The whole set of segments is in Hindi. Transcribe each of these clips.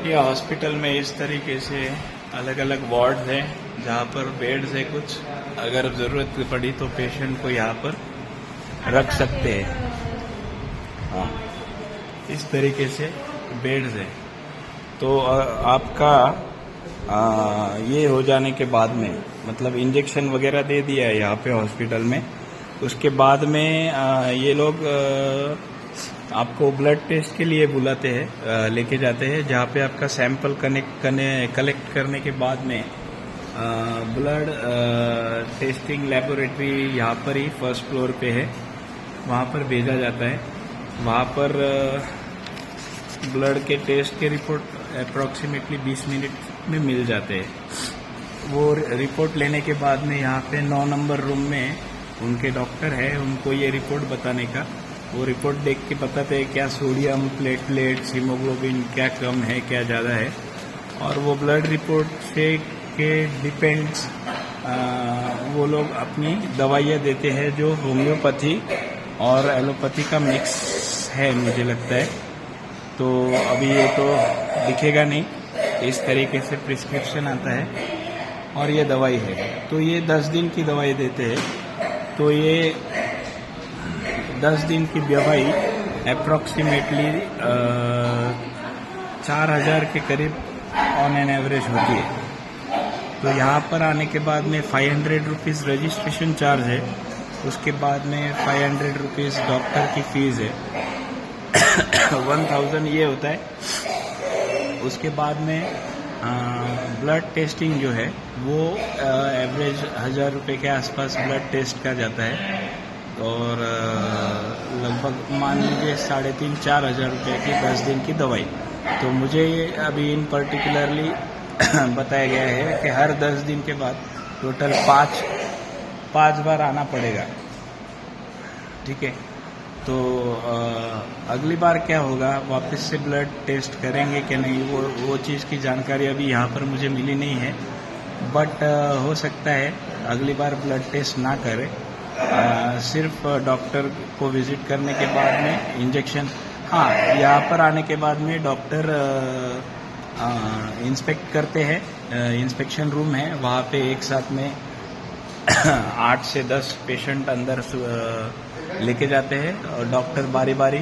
ये हॉस्पिटल में इस तरीके से अलग अलग वार्ड हैं जहाँ पर बेड्स है कुछ, अगर ज़रूरत पड़ी तो पेशेंट को यहाँ पर रख सकते हैं। हाँ, इस तरीके से बेड्स है। तो आपका ये हो जाने के बाद में, मतलब इंजेक्शन वगैरह दे दिया है यहाँ पे हॉस्पिटल में, उसके बाद में ये लोग आपको ब्लड टेस्ट के लिए बुलाते हैं, लेके जाते हैं, जहाँ पे आपका सैंपल कलेक्ट करने के बाद में ब्लड टेस्टिंग लेबोरेटरी यहाँ पर ही फर्स्ट फ्लोर पे है, वहाँ पर भेजा जाता है। वहाँ पर ब्लड के टेस्ट के रिपोर्ट अप्रॉक्सीमेटली 20 मिनट में मिल जाते हैं। वो रिपोर्ट लेने के बाद में यहाँ पे 9 नंबर रूम में उनके डॉक्टर है, उनको ये रिपोर्ट बताने का। वो रिपोर्ट देख के बताते हैं क्या सोडियम, प्लेटलेट्स, हीमोग्लोबिन क्या कम है क्या ज़्यादा है, और वो ब्लड रिपोर्ट से के डिपेंड्स वो लोग अपनी दवाइयाँ देते हैं जो होम्योपैथी और एलोपैथी का मिक्स है मुझे लगता है। तो अभी ये तो दिखेगा नहीं, इस तरीके से प्रिस्क्रिप्शन आता है और ये दवाई है। तो ये 10 दिन की दवाई देते हैं। तो ये 10 दिन की दवाई अप्रॉक्सीमेटली 4000 के करीब ऑन एन एवरेज होती है। तो यहाँ पर आने के बाद में 500 रुपीज़ रजिस्ट्रेशन चार्ज है, उसके बाद में 500 रुपीज़ डॉक्टर की फ़ीस है, 1000 ये होता है। उसके बाद में ब्लड टेस्टिंग जो है वो एवरेज 1000 रुपये के आसपास ब्लड टेस्ट का जाता है, और लगभग मान लीजिए 3500-4 हज़ार रुपये की 10 दिन की दवाई। तो मुझे अभी इन पर्टिकुलरली बताया गया है कि हर 10 दिन के बाद टोटल 5 बार आना पड़ेगा। ठीक है, तो अगली बार क्या होगा, वापस से ब्लड टेस्ट करेंगे कि नहीं, वो चीज़ की जानकारी अभी यहाँ पर मुझे मिली नहीं है। बट हो सकता है अगली बार ब्लड टेस्ट ना करें, सिर्फ डॉक्टर को विज़िट करने के बाद में इंजेक्शन। हाँ, यहाँ पर आने के बाद में डॉक्टर इंस्पेक्ट करते हैं, इंस्पेक्शन रूम है, वहाँ पे एक साथ में 8 से 10 पेशेंट अंदर लेके जाते हैं, और डॉक्टर बारी बारी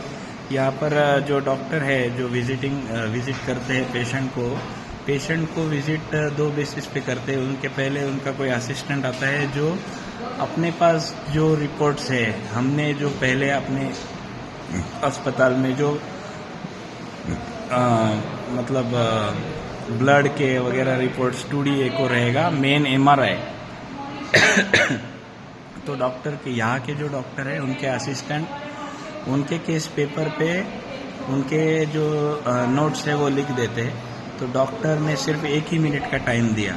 यहाँ पर जो डॉक्टर है जो विज़िट करते हैं पेशेंट को विज़िट 2 बेसिस पे करते हैं। उनके पहले उनका कोई असिस्टेंट आता है जो अपने पास जो रिपोर्ट्स है, हमने जो पहले अपने अस्पताल में जो मतलब ब्लड के वगैरह रिपोर्ट्स 2D एको रहेगा, मेन MRI। तो डॉक्टर के यहाँ के जो डॉक्टर है उनके असिस्टेंट उनके केस पेपर पे उनके जो नोट्स है वो लिख देते हैं। तो डॉक्टर ने सिर्फ 1 ही मिनट का टाइम दिया,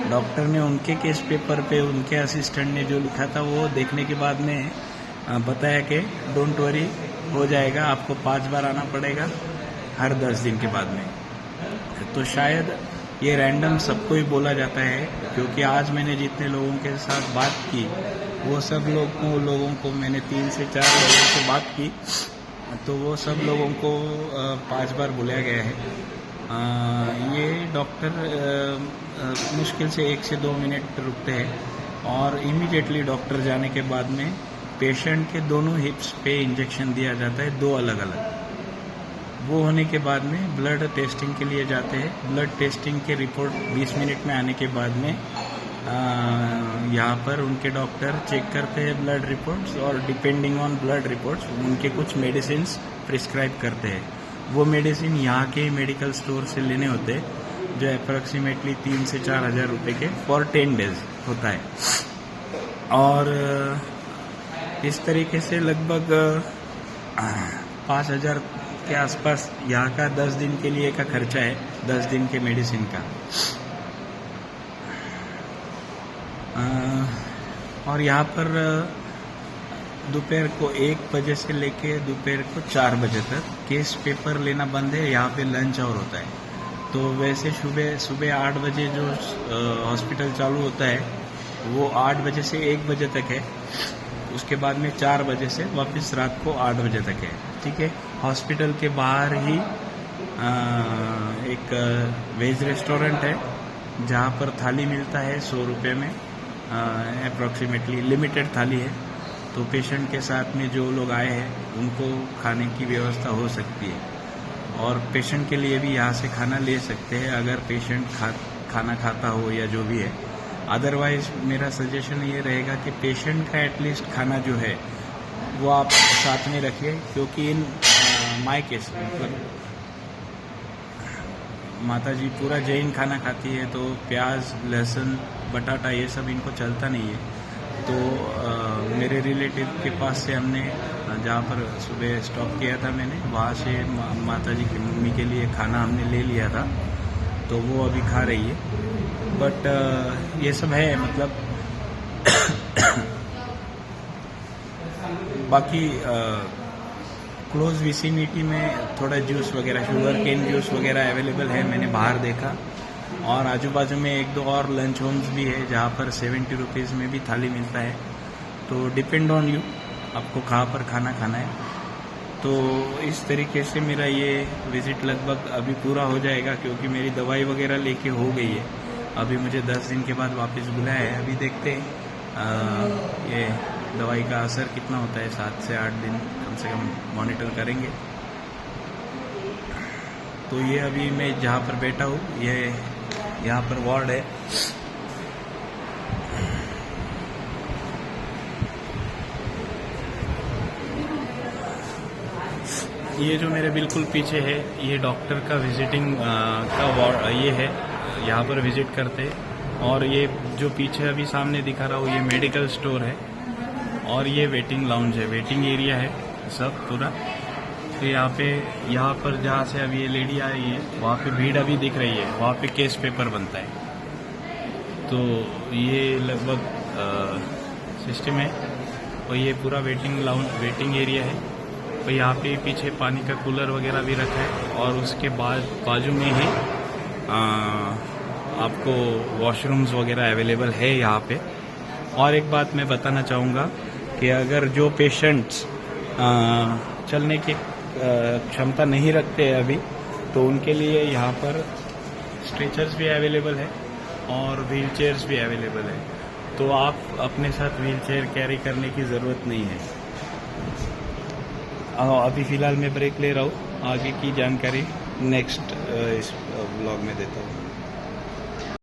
डॉक्टर ने उनके केस पेपर पे उनके असिस्टेंट ने जो लिखा था वो देखने के बाद में बताया कि डोंट वरी, हो जाएगा, आपको 5 बार आना पड़ेगा हर 10 दिन के बाद में। तो शायद ये रैंडम सबको ही बोला जाता है, क्योंकि आज मैंने जितने लोगों के साथ बात की वो सब लोगों को मैंने 3 से 4 लोगों से बात की, तो वो सब लोगों को 5 बार बुलाया गया है। ये डॉक्टर मुश्किल से 1 से 2 मिनट रुकते हैं, और इमीडिएटली डॉक्टर जाने के बाद में पेशेंट के दोनों हिप्स पे इंजेक्शन दिया जाता है, 2 अलग अलग। वो होने के बाद में ब्लड टेस्टिंग के लिए जाते हैं। ब्लड टेस्टिंग के रिपोर्ट 20 मिनट में आने के बाद में यहाँ पर उनके डॉक्टर चेक करते हैं ब्लड रिपोर्ट्स, और डिपेंडिंग ऑन ब्लड रिपोर्ट्स उनके कुछ मेडिसिन्स प्रिस्क्राइब करते हैं। वो मेडिसिन यहाँ के मेडिकल स्टोर से लेने होते हैं, जो अप्रॉक्सीमेटली 3 से 4 हज़ार रुपये के फॉर 10 डेज होता है। और इस तरीके से लगभग 5000 के आसपास यहाँ का 10 दिन के लिए का खर्चा है, 10 दिन के मेडिसिन का। और यहाँ पर दोपहर को 1 बजे से लेके दोपहर को 4 बजे तक केस पेपर लेना बंद है, यहाँ पे लंच आवर होता है। तो वैसे सुबह 8 बजे जो हॉस्पिटल चालू होता है वो 8 बजे से 1 बजे तक है, उसके बाद में 4 बजे से वापस रात को 8 बजे तक है। ठीक है, हॉस्पिटल के बाहर ही एक वेज रेस्टोरेंट है जहाँ पर थाली मिलता है 100 रुपये में, अप्रॉक्सीमेटली लिमिटेड थाली है। तो पेशेंट के साथ में जो लोग आए हैं उनको खाने की व्यवस्था हो सकती है, और पेशेंट के लिए भी यहाँ से खाना ले सकते हैं अगर पेशेंट खाना खाता हो या जो भी है। अदरवाइज मेरा सजेशन ये रहेगा कि पेशेंट का एटलीस्ट खाना जो है वो आप साथ में रखिए, क्योंकि इन माय केस मतलब माता जी पूरा जैन खाना खाती है, तो प्याज लहसुन बटाटा ये सब इनको चलता नहीं है। तो मेरे रिलेटिव के पास से हमने जहाँ पर सुबह स्टॉप किया था मैंने, वहाँ से माता जी की मम्मी के लिए खाना हमने ले लिया था, तो वो अभी खा रही है। बट ये सब है मतलब बाकी क्लोज विसिनिटी में थोड़ा जूस वगैरह, शुगर केन जूस वगैरह अवेलेबल है, मैंने बाहर देखा। और आजू बाजू में एक दो और लंच होम्स भी है जहाँ पर 70 रुपीज़ में भी थाली मिलता है। तो डिपेंड ऑन यू, आपको कहाँ पर खाना खाना है। तो इस तरीके से मेरा ये विज़िट लगभग अभी पूरा हो जाएगा, क्योंकि मेरी दवाई वगैरह लेके हो गई है। अभी मुझे 10 दिन के बाद वापस बुलाया है। अभी देखते हैं ये दवाई का असर कितना होता है, 7 से 8 दिन कम से कम मॉनिटर करेंगे। तो ये अभी मैं जहाँ पर बैठा हूँ, ये यहाँ पर वार्ड है। ये जो मेरे बिल्कुल पीछे है, ये डॉक्टर का विजिटिंग का वार्ड ये है, यहाँ पर विजिट करते। और ये जो पीछे अभी सामने दिखा रहा हूँ, ये मेडिकल स्टोर है, और ये वेटिंग लाउंज है, वेटिंग एरिया है सब पूरा। तो यहाँ पर जहाँ से अभी ये लेडी आई है, वहाँ पे भीड़ अभी दिख रही है, वहाँ पे केस पेपर बनता है। तो ये लगभग सिस्टम है। और ये पूरा वेटिंग लाउंज, वेटिंग एरिया है। तो यहाँ पे पीछे पानी का कूलर वगैरह भी रखा है, और उसके बाद बाजू में ही आपको वॉशरूम्स वगैरह अवेलेबल है यहाँ पे। और एक बात मैं बताना चाहूँगा कि अगर जो पेशेंट्स चलने की क्षमता नहीं रखते हैं अभी, तो उनके लिए यहाँ पर स्ट्रेचर्स भी अवेलेबल है और व्हील चेयर्स भी अवेलेबल है। तो आप अपने साथ व्हील चेयर कैरी करने की ज़रूरत नहीं है। अभी फ़िलहाल मैं ब्रेक ले रहा हूँ, आगे की जानकारी नेक्स्ट इस ब्लॉग में देता हूँ।